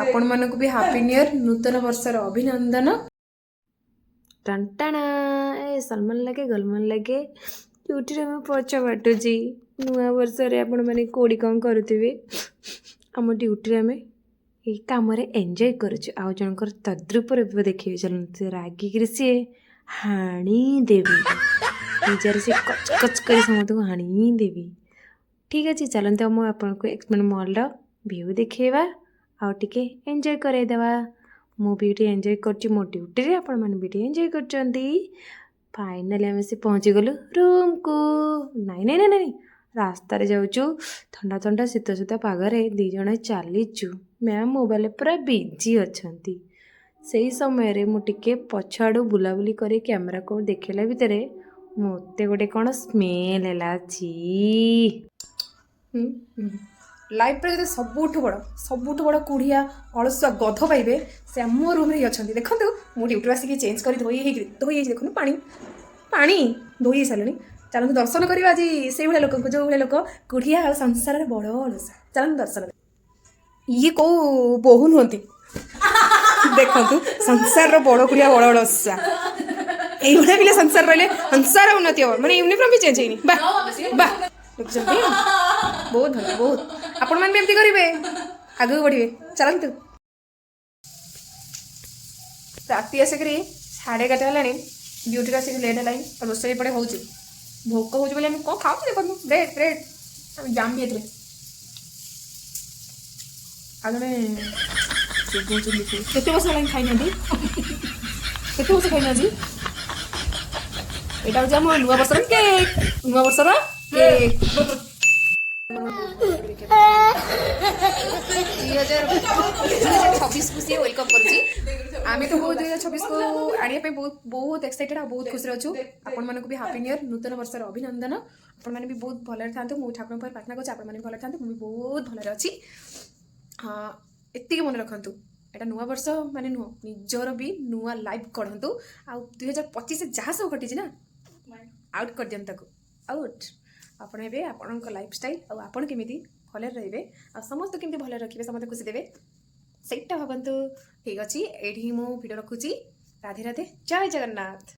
आपण मानक भी हैप्पी न्यू ईयर नूतन वर्षर अभिनंदन। टंटाणा ए सलमान लगे गलमान लगे ड्यूटी में पच बाटुची नुआ वर्ष आपण मैंने कोड़ी कौन करुवे आम ड्यूटी आम ये कम एंजॉय करुचु आउ जनकर तद्रुप देखिए चलते रागिक सी हाणी देवी निजार से कच कर समस्त को हाणी देवी। ठीक अच्छे चलते मुझे आपको एक्सप्लेन मॉल व्यू देखा आउ टे एंजॉय करदेवा मु भी एंजॉय कर मो ड्यूटी आपण मैंने भी एंजॉय कर फाइनाली आम से पहुँची गलु रूम को नाई नाई नाई रास्तार जाऊँ ठंडा ठंडा शीत शीत पागरे दिज चलीचु मैम मोबाइल पूरा बिजी अच्छा से समय मुझे पछाड़ बुलाबुली कर कैमेरा को देखला भितर मत गोटे कौन स्मेल है लाइफ रे सबुठ बड़ कुढ़िया अलसुआ गध पाइबे से आम रूम रे अच्छा देखो मु ड्यूटी आसिक चेंज कर धोई देखो पानी पानी धोई सारे चलते दर्शन करवा आज से भाया लोक जो भाया लोक कुढ़िया और संसार बड़ अलसा चलते दर्शन ये कौ बोहू नुहति देखु संसार बड़ कुढ़िया बड़ अलसा ये पिला संसार रही संसार उन्नति हम मैंने यूनिफॉर्म भी चेंज होनी बाह बहुत भल बहुत आपण मैंने एमती करेंगे आगे बढ़े चलते राति आसिक 11:30 है ड्यूटी आसिक लेट है रोषे पड़े हो भोक हो कौन खाऊ देखो ब्रेड ब्रेड जाम भी आगे केते वर्ष है खाई ना केते वर्ष खाई ना यहाँ हूँ आम नुआ वर्षर केक नुआ वर्षर केक 2026 को सी वेलकम करुँची आम तो बहुत 2026 को आने बहुत बहुत एक्साइटेड आ बहुत खुशी अच्छु आपण मानक भी हैप्पी न्यू ईयर नूतन वर्षर अभिनंदन आपण मैंने भी बहुत भलरे था मुझे ठाकुर पर प्रार्थना करुँच आपण मैंने भल था मुझे बहुत भलरे अच्छी हाँ एति मन रखु एटा नुआ वर्ष माने नुह निजर भी नुआ लाइफ गढ़ु आ 2025 जहाँ सब घटी ना आउट कर दियन ताको आउट आपण एबे आपण लाइफ स्टाइल आ आपण केमिति भले रहिबे आ समस्त केमिति भले रखिबे समस्त खुशी देबे सेटा भाबंतु। ठीक अछि एठी मो वीडियो रखुची राधे राधे जय जगन्नाथ।